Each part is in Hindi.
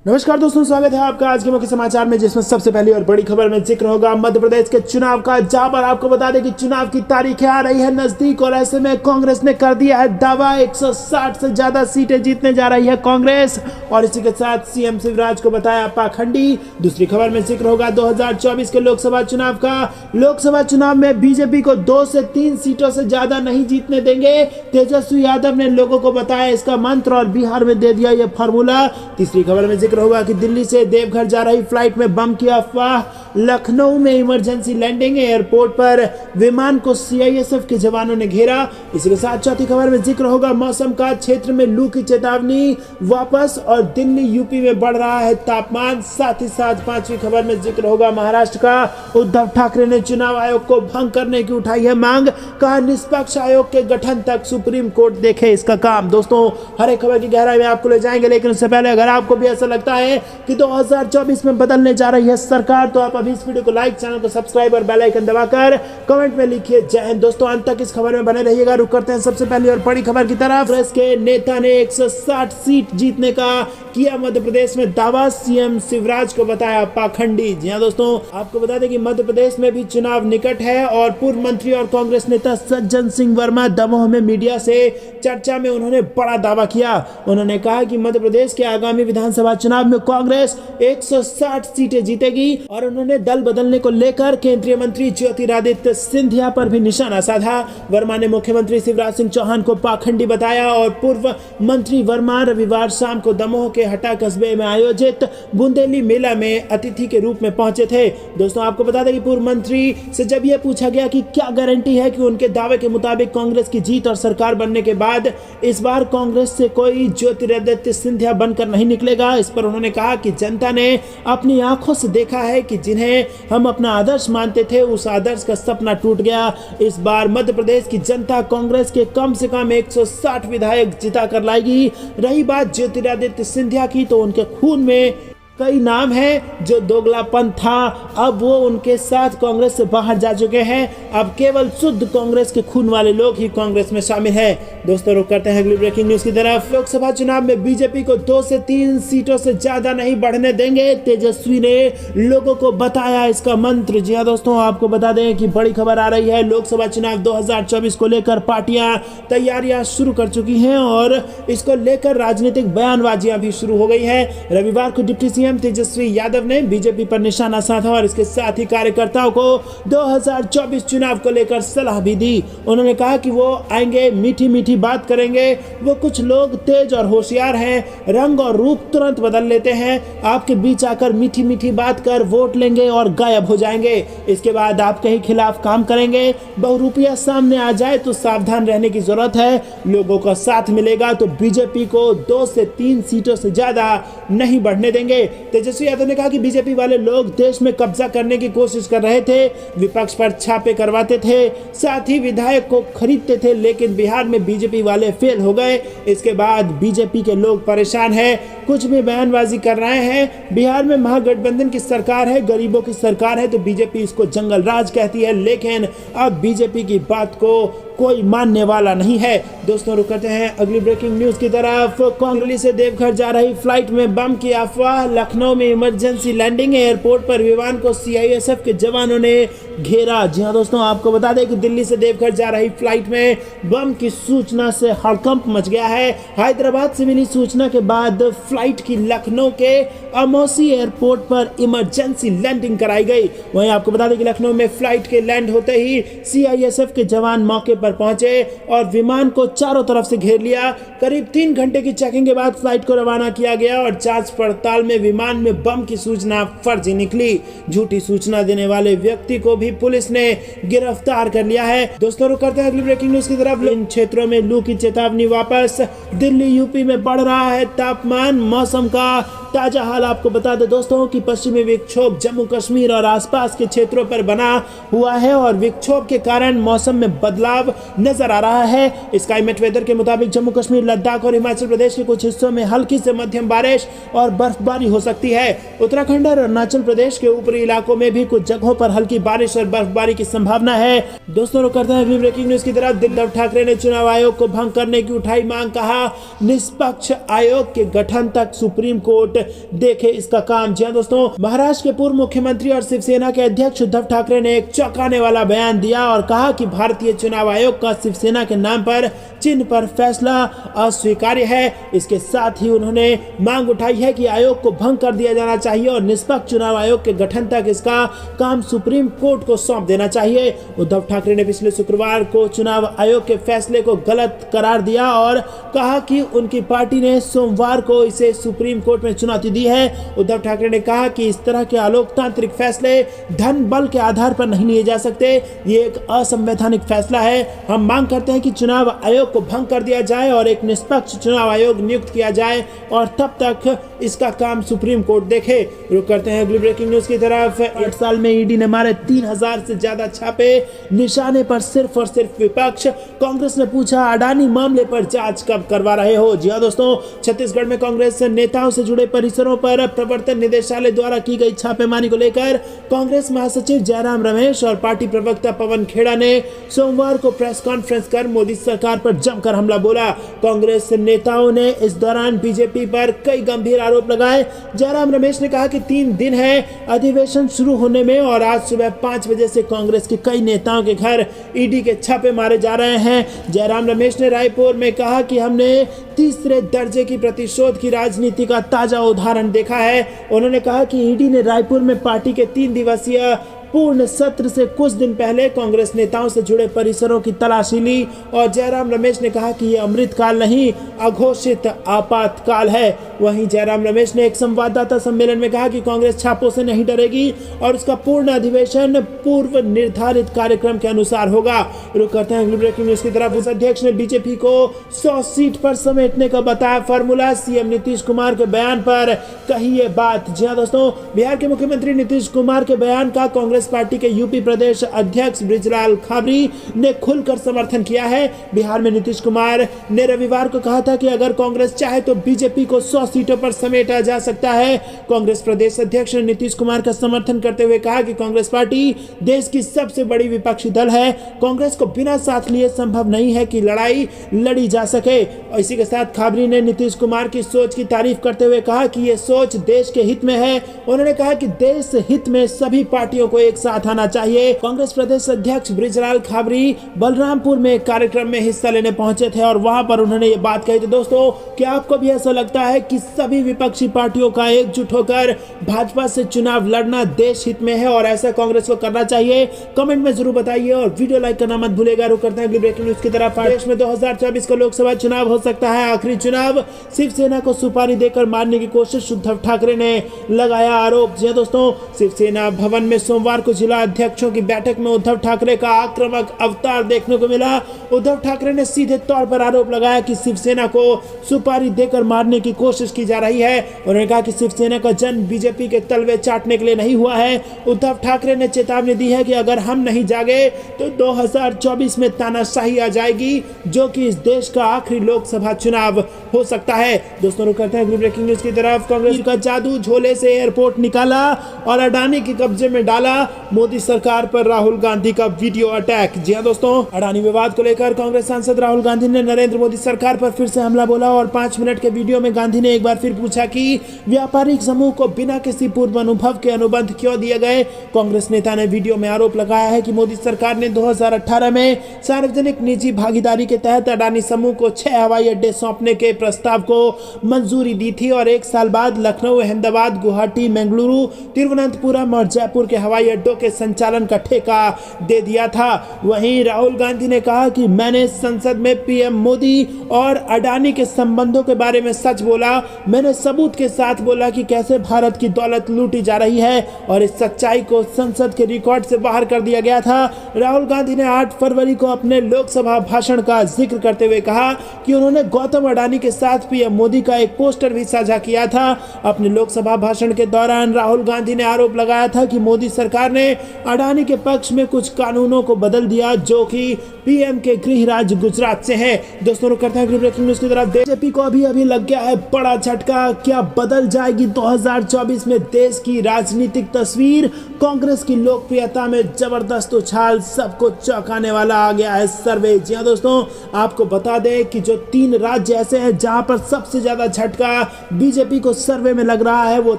नमस्कार दोस्तों, स्वागत है आपका आज के मुख्य समाचार में, जिसमें सबसे पहली और बड़ी खबर में जिक्र होगा मध्य प्रदेश के चुनाव का। जहां पर आपको बता दें कि चुनाव की तारीखें आ रही है नजदीक और ऐसे में कांग्रेस ने कर दिया है दावा 160 से ज्यादा सीटें जीतने जा रही है कांग्रेस, और इसी के साथ सीएम शिवराज को बताया पाखंडी। दूसरी खबर में जिक्र होगा 2024 के लोकसभा चुनाव का। लोकसभा चुनाव में बीजेपी को 2 से 3 सीटों से ज्यादा नहीं जीतने देंगे, तेजस्वी यादव ने लोगों को बताया इसका मंत्र और बिहार में दे दिया यह फार्मूला। तीसरी खबर में होगा कि दिल्ली से देवघर जा रही फ्लाइट में बम की अफवाह, लखनऊ में इमरजेंसी लैंडिंग, एयरपोर्ट पर विमान को सीआईएसएफ के जवानों ने घेरा। इसी के साथ चौथी खबर में जिक्र होगा मौसम का। क्षेत्र में लू की चेतावनी वापस और दिल्ली यूपी में बढ़ रहा है तापमान। साथ ही साथ पांचवी खबर में जिक्र होगा महाराष्ट्र का। उद्धव ठाकरे ने चुनाव आयोग को भंग करने की उठाई है मांग, कहा निष्पक्ष आयोग के गठन तक सुप्रीम कोर्ट देखे इसका काम। दोस्तों, हर एक खबर की गहराई में आपको ले जाएंगे, लेकिन उससे पहले अगर आपको भी ऐसा लगता है कि 2024 में बदलने जा रही है सरकार, तो आप अभी इस वीडियो को लाइक, चैनल को सब्सक्राइब और बेल आइकन दबाकर कमेंट में लिखिए जय हिंद। दोस्तों, अंत तक इस खबर में बने रहिएगा। रुक करते हैं सबसे पहली और बड़ी खबर की तरफ। कांग्रेस के नेता ने 160 सीट जीतने का किया मध्य प्रदेश में दावा, सीएम शिवराज को बताया पाखंडी। जी हां दोस्तों, आपको बता दें कि मध्य प्रदेश में भी चुनाव निकट है और पूर्व मंत्री और कांग्रेस नेता सज्जन सिंह वर्मा दमोह में मीडिया से चर्चा में उन्होंने बड़ा दावा किया। उन्होंने कहा कि मध्य प्रदेश के आगामी विधानसभा चुनाव में कांग्रेस 160 सीटें जीतेगी, और उन्होंने दल बदलने को लेकर केंद्रीय मंत्री ज्योतिरादित्य सिंधिया पर भी निशाना साधा। वर्मा ने मुख्यमंत्री शिवराज सिंह चौहान को पाखंडी बताया और पूर्व मंत्री वर्मा रविवार शाम को दमोह के हटा कस्बे में आयोजित बुंदेली मेला में अतिथि के रूप में पहुंचे थे। दोस्तों, आपको बता दें कि पूर्व मंत्री से जब यह पूछा गया कि क्या गारंटी है कि उनके दावे के मुताबिक कांग्रेस की जीत और सरकार बनने के बाद इस बार कांग्रेस से कोई ज्योतिरादित्य सिंधिया बनकर नहीं निकलेगा, इस पर उन्होंने कहा कि जनता ने अपनी आंखों से देखा है कि जिन्हें हम अपना आदर्श मानते थे उस आदर्श का सपना टूट गया। इस बार मध्य प्रदेश की जनता कांग्रेस के कम से कम 160 विधायक जिता कर लाएगी। रही बात ज्योतिरादित्य सिंधिया की, तो उनके खून में कई नाम हैं जो दोगलापन था, अब वो उनके साथ कांग्रेस से बाहर जा चुके हैं। अब केवल शुद्ध कांग्रेस के खून वाले लोग ही कांग्रेस में शामिल हैं। दोस्तों, रुक करते हैं अगली ब्रेकिंग न्यूज की तरफ। लोकसभा चुनाव में बीजेपी को 2 से 3 सीटों से ज्यादा नहीं बढ़ने देंगे, तेजस्वी ने लोगों को बताया इसका मंत्र। जी हाँ दोस्तों, आपको बता दें कि बड़ी खबर आ रही है। लोकसभा चुनाव 2024 को लेकर पार्टियां तैयारियां शुरू कर चुकी हैं और इसको लेकर राजनीतिक बयानबाजियां भी शुरू हो गई है। रविवार को डिप्टी सीएम तेजस्वी यादव ने बीजेपी पर निशाना साधा और इसके साथ ही कार्यकर्ताओं को 2024 चुनाव को लेकर सलाह भी दी। उन्होंने कहा कि वो आएंगे, मीठी मीठी बात करेंगे। वो कुछ लोग तेज और होशियार हैं, रंग और रूप तुरंत बदल लेते हैं। आपके बीच आकर मीठी मीठी बात कर वोट लेंगे और गायब हो जाएंगे। इसके बाद आपके ही खिलाफ काम करेंगे। बहुरूपिया सामने आ जाए तो सावधान रहने की जरूरत है। लोगों का साथ मिलेगा तो बीजेपी को 2 से 3 सीटों से ज्यादा नहीं बढ़ने देंगे। तेजस्वी यादव ने कहा कि बीजेपी वाले लोग देश में कब्जा करने की कोशिश कर रहे थे, विपक्ष पर छापे करवाते थे, साथ ही विधायक को खरीदते थे, लेकिन बिहार में बीजेपी वाले फेल हो गए। इसके बाद बीजेपी के लोग परेशान हैं, कुछ भी बयानबाजी कर रहे हैं। बिहार में महागठबंधन की सरकार है, गरीबों की सरकार है, तो बीजेपी इसको जंगल राज कहती है, लेकिन अब बीजेपी की बात को कोई मानने वाला नहीं है। दोस्तों, रुकते हैं अगली ब्रेकिंग न्यूज की तरफ। दिल्ली से देवघर जा रही फ्लाइट में बम की अफवाह, लखनऊ में इमरजेंसी लैंडिंग, एयरपोर्ट पर विमान को सीआईएसएफ के जवानों ने घेरा। जी हां दोस्तों, आपको बता दें कि दिल्ली से देवघर जा रही फ्लाइट में बम की सूचना से हड़कंप मच गया है। हैदराबाद से मिली सूचना के बाद फ्लाइट की लखनऊ के अमौसी एयरपोर्ट पर इमरजेंसी लैंडिंग कराई गई। वहीं आपको बता दें कि लखनऊ में फ्लाइट के लैंड होते ही सीआईएसएफ के जवान मौके पर पहुंचे और विमान को चारों तरफ से घेर लिया। करीब 3 घंटे की चेकिंग के बाद फ्लाइट को रवाना किया गया और जांच पड़ताल में विमान में बम की सूचना फर्जी निकली। झूठी सूचना देने वाले व्यक्ति को भी पुलिस ने गिरफ्तार कर लिया है। दोस्तों, रुक करते हैं अगली ब्रेकिंग न्यूज की तरफ। इन क्षेत्रों में लू की चेतावनी वापस, दिल्ली यूपी में बढ़ रहा है तापमान। मौसम का ताजा हाल आपको बता दें दोस्तों कि पश्चिमी विक्षोभ जम्मू कश्मीर और आसपास के क्षेत्रों पर बना हुआ है और विक्षोभ के कारण मौसम में बदलाव नजर आ रहा है। स्काईमेट वेदर के मुताबिक जम्मू कश्मीर, लद्दाख और हिमाचल प्रदेश के कुछ हिस्सों में हल्की से मध्यम बारिश और बर्फबारी हो सकती है। उत्तराखंड और अरुणाचल प्रदेश के ऊपरी इलाकों में भी कुछ जगहों पर हल्की बारिश और बर्फबारी की संभावना है। दोस्तों, रुक करते हैं अगली ब्रेकिंग न्यूज की तरफ। उद्धव ठाकरे ने चुनाव आयोग को भंग करने की उठाई मांग, कहा निष्पक्ष आयोग के गठन तक सुप्रीम कोर्ट देखे इसका काम। जी हाँ दोस्तों, महाराष्ट्र के पूर्व मुख्यमंत्री और शिवसेना के अध्यक्ष उद्धव ठाकरे ने एक चौंकाने वाला बयान दिया और कहा कि भारतीय चुनाव आयोग का शिवसेना के नाम पर चिन्ह पर फैसला अस्वीकार्य है। इसके साथ ही उन्होंने मांग उठाई है कि आयोग को भंग कर दिया जाना चाहिए और निष्पक्ष चुनाव आयोग के गठन तक इसका काम सुप्रीम कोर्ट को सौंप देना चाहिए। उद्धव ठाकरे ने पिछले शुक्रवार को चुनाव आयोग के फैसले को गलत करार दिया और कहा कि उनकी पार्टी ने सोमवार को इसे सुप्रीम कोर्ट में चुनौती दी है। उद्धव ठाकरे ने कहा कि इस तरह के अलोकतांत्रिक फैसले धन बल के आधार पर नहीं लिए जा सकते, ये एक असंवैधानिक फैसला है। हम मांग करते हैं कि चुनाव आयोग को भंग कर दिया जाए और एक निष्पक्ष चुनाव आयोग नियुक्त किया जाए और तब तक इसका काम सुप्रीम कोर्ट देखे। रुक करते हैं अगली ब्रेकिंग न्यूज की तरफ। 8 साल में ईडी ने मारे 3000 से ज्यादा छापे, निशाने पर सिर्फ और सिर्फ विपक्ष। कांग्रेस ने पूछा, अडानी मामले पर जांच कब करवा रहे हो? जी हां दोस्तों, छत्तीसगढ़ में कांग्रेस नेताओं से जुड़े परिसरों पर प्रवर्तन निदेशालय द्वारा की गई छापेमारी को लेकर कांग्रेस महासचिव जयराम रमेश और पार्टी प्रवक्ता पवन खेड़ा ने सोमवार को प्रेस कॉन्फ्रेंस कर मोदी सरकार पर जमकर हमला बोला। कांग्रेस नेताओं ने इस दौरान बीजेपी पर कई गंभीर आरोप लगाए। जयराम रमेश ने कहा कि 3 दिन है अधिवेशन शुरू होने में और आज सुबह 5 बजे से कांग्रेस के कई नेताओं के घर ईडी के छापे मारे जा रहे हैं। जयराम रमेश ने रायपुर में कहा कि हमने तीसरे दर्जे की प्रतिशोध की राजनीति का ताजा उदाहरण देखा है। उन्होंने कहा कि ईडी ने रायपुर में पार्टी के 3 दिवसीय पूर्ण सत्र से कुछ दिन पहले कांग्रेस नेताओं से जुड़े परिसरों की तलाशी ली और जयराम रमेश ने कहा कि यह अमृतकाल नहीं, अघोषित आपातकाल है। वहीं जयराम रमेश ने एक संवाददाता सम्मेलन में कहा कि कांग्रेस छापों से नहीं डरेगी और उसका पूर्ण अधिवेशन पूर्व निर्धारित कार्यक्रम के अनुसार होगा। रुक करते हैं अगली ब्रेकिंग न्यूज की तरफ। उस अध्यक्ष ने बीजेपी को 100 सीट पर समेटने का बताया फॉर्मूला। सीएम नीतीश कुमार के बयान पर कही ये बात। जी हाँ दोस्तों, बिहार के मुख्यमंत्री नीतीश कुमार के बयान का कांग्रेस पार्टी के यूपी प्रदेश अध्यक्ष बृजलाल खाबरी ने खुलकर समर्थन किया है। बिहार में नीतीश कुमार ने रविवार को कहा था कि अगर कांग्रेस चाहे तो बीजेपी को 100 सीटों पर समेटा जा सकता है। कांग्रेस प्रदेश अध्यक्ष ने नीतीश कुमार का समर्थन करते हुए कहा कि कांग्रेस पार्टी देश की सबसे बड़ी विपक्षी दल है। कांग्रेस को बिना साथ लिए संभव नहीं है कि लड़ाई लड़ी जा सके। इसी के साथ खाबरी ने नीतीश कुमार की सोच की तारीफ करते हुए कहा कि यह सोच देश के हित में है। उन्होंने कहा कि देश हित में सभी पार्टियों को एक साथ आना चाहिए। कांग्रेस प्रदेश अध्यक्ष बृजलाल खाबरी बलरामपुर में एक कार्यक्रम में हिस्सा लेने पहुंचे थे और वहां पर उन्होंने ये बात कही थी। दोस्तों, क्या आपको भी ऐसा लगता है कि सभी विपक्षी पार्टियों का एकजुट होकर भाजपा से चुनाव लड़ना देश हित में है और ऐसा कांग्रेस को करना चाहिए? कमेंट में जरूर बताइए और वीडियो लाइक करना मत भूलेगा। रुक करते हैं अगली ब्रेकिंग न्यूज की तरफ। देश में 2024 का लोकसभा चुनाव हो सकता है आखिरी चुनाव। शिवसेना को सुपारी देकर मारने की कोशिश, उद्धव ठाकरे ने लगाया आरोप। जी दोस्तों, शिवसेना भवन में सोमवार को जिला अध्यक्षों की बैठक में उद्धव ठाकरे का आक्रामक अवतार देखने को मिला। उद्धव ठाकरे ने सीधे तौर पर आरोप लगाया कि शिवसेना को सुपारी देकर मारने की कोशिश की जा रही है। उन्होंने कहा कि शिवसेना का जन्म बीजेपी के तलवे चाटने के लिए नहीं हुआ है। उद्धव ठाकरे ने चेतावनी दी है कि अगर हम नहीं जागे तो 2024 में तानाशाही आ जाएगी, जो कि इस देश का आखिरी लोकसभा चुनाव हो सकता है। दोस्तों, रुक करते हैं अगली ब्रेकिंग न्यूज की तरफ। कांग्रेस का जादू, झोले से एयरपोर्ट निकाला और अडानी के कब्जे में डाला। मोदी सरकार पर राहुल गांधी का वीडियो अटैक। जी हां दोस्तों, अडानी विवाद को लेकर कांग्रेस सांसद राहुल गांधी ने नरेंद्र मोदी सरकार पर फिर से हमला बोला और 5 मिनट के वीडियो में गांधी ने एक बार फिर पूछा कि व्यापारिक समूह को बिना किसी पूर्व अनुभव के अनुबंध क्यों दिए गए। कांग्रेस नेता ने वीडियो में आरोप लगाया है कि मोदी सरकार ने 2018 में सार्वजनिक निजी भागीदारी के तहत अडानी समूह को 6 हवाई अड्डे सौंपने के प्रस्ताव को मंजूरी दी थी और 1 साल बाद लखनऊ, अहमदाबाद, गुवाहाटी, बेंगलुरु, तिरुवनंतपुरम और जयपुर के हवाई अड्डों के संचालन का ठेका दे दिया था। वहीं राहुल गांधी ने कहा कि मैंने संसद में पीएम मोदी और अडानी के संबंधों के बारे में सच बोला। मैंने सबूत के साथ बोला कि कैसे भारत की दौलत लूटी जा रही है और इस सच्चाई को संसद के रिकॉर्ड से बाहर कर दिया गया था। राहुल गांधी ने 8 फरवरी को अपने लोकसभा भाषण का जिक्र करते हुए कहा कि उन्होंने गौतम अडानी के साथ पीएम मोदी का एक पोस्टर भी साझा किया था। अपने लोकसभा भाषण के दौरान राहुल गांधी ने आरोप लगाया था कि मोदी सरकार ने अडानी के पक्ष में कुछ कानूनों को बदल दिया जो कि पीएम के गृह राज्य गुजरात से है। दोस्तों, रुक करते हैं अगली ब्रेकिंग न्यूज की तरफ। बीजेपी को अभी लग गया है बड़ा झटका। क्या बदल जाएगी 2024 में देश की राजनीतिक तस्वीर? कांग्रेस की लोकप्रियता में जबरदस्त उछाल, सबको चौंकाने वाला आ गया है सर्वे। जी हां दोस्तों, आपको बता दें कि जो 3 राज्य ऐसे हैं जहां पर सबसे ज्यादा झटका बीजेपी को सर्वे में लग रहा है वो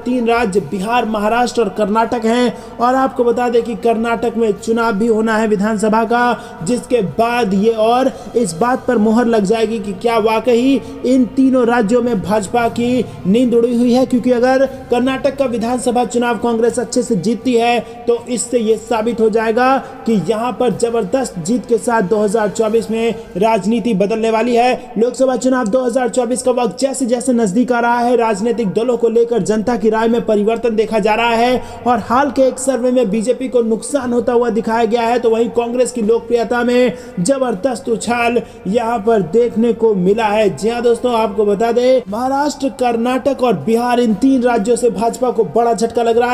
3 राज्य बिहार, महाराष्ट्र और कर्नाटक हैं। और आपको बता दें कि कर्नाटक में चुनाव भी होना है विधानसभा का, जिसके बाद ये और इस बात पर मुहर लग जाएगी कि क्या वाकई इन तीनों राज्यों में भाजपा की नींद उड़ी हुई है। क्योंकि अगर कर्नाटक का विधानसभा चुनाव कांग्रेस अच्छे से जीतती है तो इससे यह साबित हो जाएगा कि यहां पर जबरदस्त जीत के साथ 2024 में राजनीति बदलने वाली है। लोकसभा चुनाव 2024 का वक्त जैसे जैसे नजदीक आ रहा है, राजनीतिक दलों को लेकर जनता की राय में परिवर्तन देखा जा रहा है और हाल के एक सर्वे में बीजेपी को नुकसान होता हुआ दिखाया गया है, तो वहीं कांग्रेस की लोकप्रियता में जबरदस्त उछाल यहां पर देखने को मिला है। जी हां दोस्तों, आपको बता दें महाराष्ट्र, कर्नाटक और बिहार इन 3 राज्यों से भाजपा को बड़ा झटका लग रहा है।